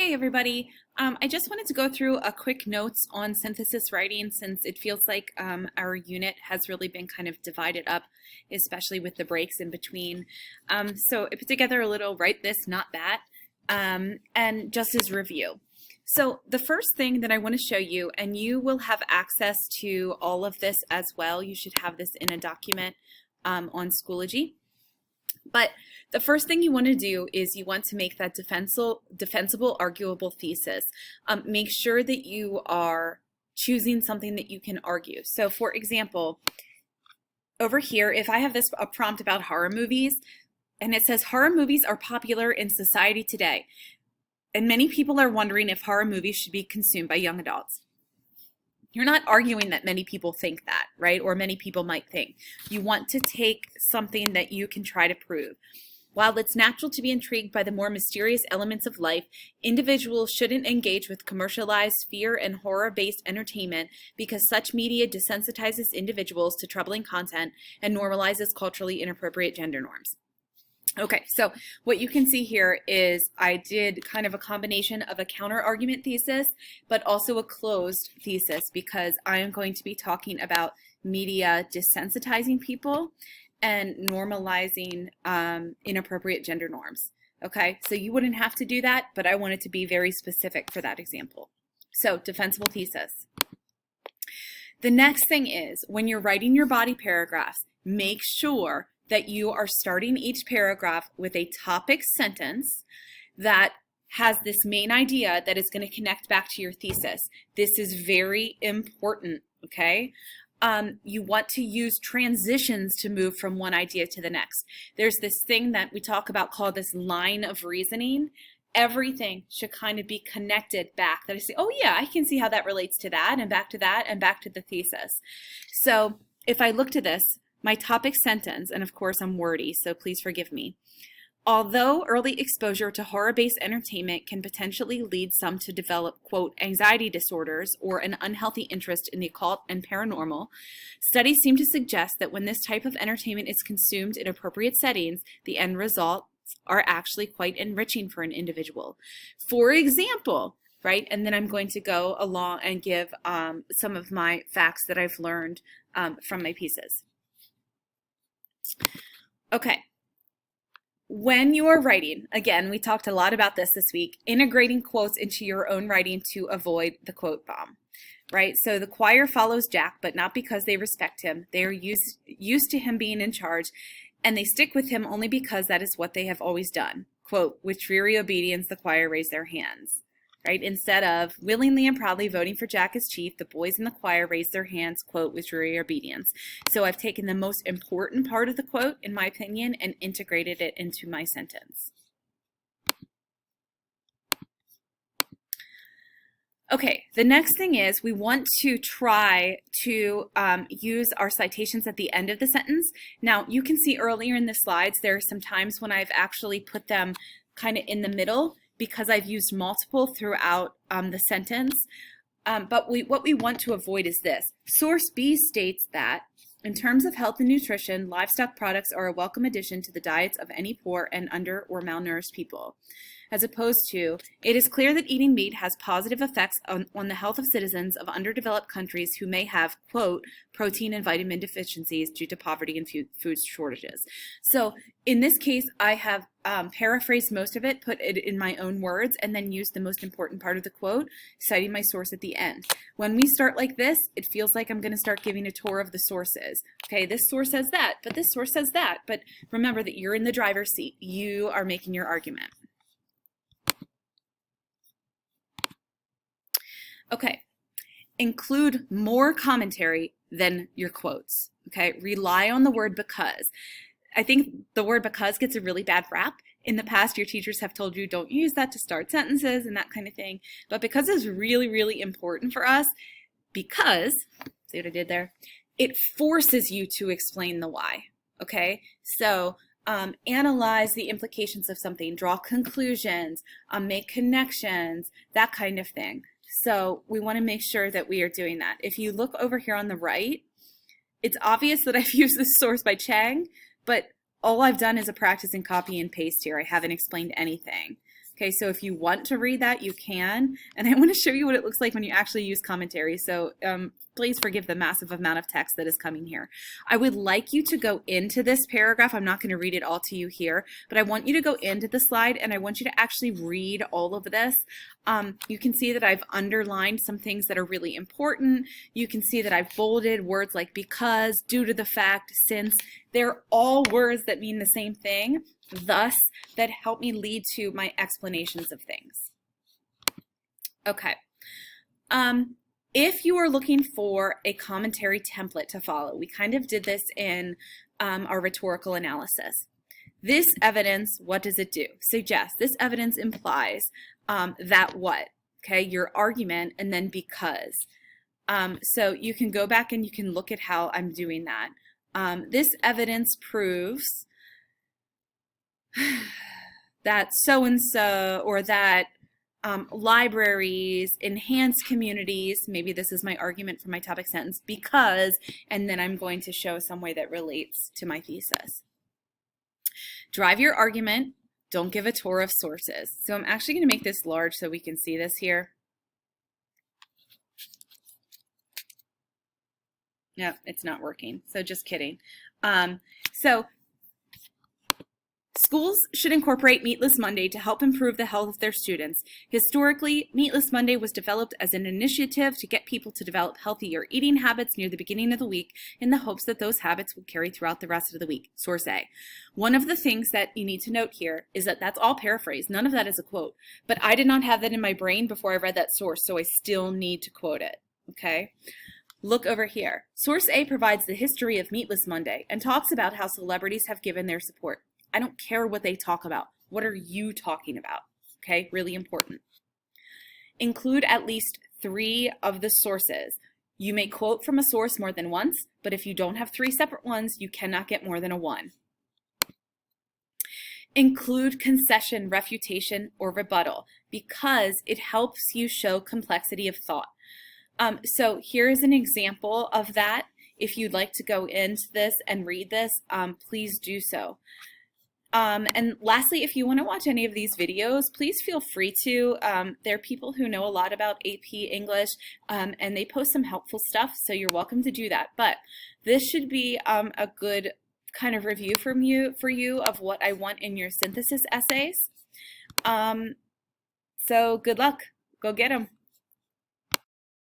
Hey everybody. I just wanted to go through a quick notes on synthesis writing since it feels like our unit has really been kind of divided up, especially with the breaks in between. So I put together a little write this, not that, and just as review. So the first thing that I want to show you, and you will have access to all of this as well. You should have this in a document on Schoology. But the first thing you want to do is you want to make that defensible, arguable thesis. Make sure that you are choosing something that you can argue. So for example, over here, if I have a prompt about horror movies, and it says horror movies are popular in society today, and many people are wondering if horror movies should be consumed by young adults. You're not arguing that many people think that, right? Or many people might think. You want to take something that you can try to prove. While it's natural to be intrigued by the more mysterious elements of life, individuals shouldn't engage with commercialized fear and horror-based entertainment because such media desensitizes individuals to troubling content and normalizes culturally inappropriate gender norms. Okay, so what you can see here is I did kind of a combination of a counter-argument thesis, but also a closed thesis because I am going to be talking about media desensitizing people and normalizing inappropriate gender norms. Okay, so you wouldn't have to do that, but I wanted to be very specific for that example. So, defensible thesis. The next thing is when you're writing your body paragraphs, make sure that you are starting each paragraph with a topic sentence that has this main idea that is going to connect back to your thesis. This is very important, okay? You want to use transitions to move from one idea to the next. There's this thing that we talk about called this line of reasoning. Everything should kind of be connected back. That I say, oh yeah, I can see how that relates to that, and back to that, and back to the thesis. So if I look to this, my topic sentence, and of course I'm wordy, so please forgive me. Although early exposure to horror-based entertainment can potentially lead some to develop, quote, anxiety disorders or an unhealthy interest in the occult and paranormal, studies seem to suggest that when this type of entertainment is consumed in appropriate settings, the end results are actually quite enriching for an individual. For example, right, and then I'm going to go along and give some of my facts that I've learned from my pieces. Okay, when you are writing, again, we talked a lot about this week, integrating quotes into your own writing to avoid the quote bomb, right? So the choir follows Jack, but not because they respect him. They are used to him being in charge, and they stick with him only because that is what they have always done. Quote, with dreary obedience, the choir raised their hands. Right? Instead of willingly and proudly voting for Jack as chief, the boys in the choir raised their hands, quote, with dreary obedience. So I've taken the most important part of the quote, in my opinion, and integrated it into my sentence. Okay, the next thing is we want to try to use our citations at the end of the sentence. Now, you can see earlier in the slides, there are some times when I've actually put them kind of in the middle, because I've used multiple throughout the sentence. But what we want to avoid is this. Source B states that, in terms of health and nutrition, livestock products are a welcome addition to the diets of any poor and under or malnourished people. As opposed to, it is clear that eating meat has positive effects on the health of citizens of underdeveloped countries who may have, quote, protein and vitamin deficiencies due to poverty and food shortages. So in this case, I have paraphrased most of it, put it in my own words, and then used the most important part of the quote, citing my source at the end. When we start like this, it feels like I'm going to start giving a tour of the sources. Okay, this source says that, but this source says that. But remember that you're in the driver's seat. You are making your argument. Okay, include more commentary than your quotes. Okay, rely on the word because. I think the word because gets a really bad rap. In the past, your teachers have told you don't use that to start sentences and that kind of thing. But because it's really, really important for us, because, see what I did there? It forces you to explain the why. Okay, so analyze the implications of something, draw conclusions, make connections, that kind of thing. So we want to make sure that we are doing that. If you look over here on the right, it's obvious that I've used this source by Chang, but all I've done is a practice in copy and paste here. I haven't explained anything. Okay, so if you want to read that, you can. And I want to show you what it looks like when you actually use commentary. So please forgive the massive amount of text that is coming here. I would like you to go into this paragraph. I'm not going to read it all to you here, but I want you to go into the slide and I want you to actually read all of this. You can see that I've underlined some things that are really important. You can see that I've bolded words like because, due to the fact, since. They're all words that mean the same thing, thus, that help me lead to my explanations of things. Okay. If you are looking for a commentary template to follow, we kind of did this in our rhetorical analysis. This evidence, what does it do? Suggests. This evidence implies that what? Okay, your argument and then because. So you can go back and you can look at how I'm doing that. This evidence proves that so-and-so or that libraries enhance communities, maybe this is my argument for my topic sentence, because, and then I'm going to show some way that relates to my thesis. Drive your argument, don't give a tour of sources. So I'm actually going to make this large so we can see this here. No, it's not working, so just kidding. So schools should incorporate Meatless Monday to help improve the health of their students. Historically, Meatless Monday was developed as an initiative to get people to develop healthier eating habits near the beginning of the week in the hopes that those habits would carry throughout the rest of the week. Source A. One of the things that you need to note here is that that's all paraphrase. None of that is a quote. But I did not have that in my brain before I read that source, so I still need to quote it. Okay? Look over here. Source A provides the history of Meatless Monday and talks about how celebrities have given their support. I don't care what they talk about. What are you talking about? Okay, really important. Include at least 3 of the sources. You may quote from a source more than once, but if you don't have 3 separate ones, you cannot get more than a 1. Include concession, refutation, or rebuttal because it helps you show complexity of thought. So here is an example of that. If you'd like to go into this and read this, please do so. And lastly, if you want to watch any of these videos, please feel free to. There are people who know a lot about AP English, and they post some helpful stuff, so you're welcome to do that. But this should be a good kind of review for you of what I want in your synthesis essays. So good luck. Go get them.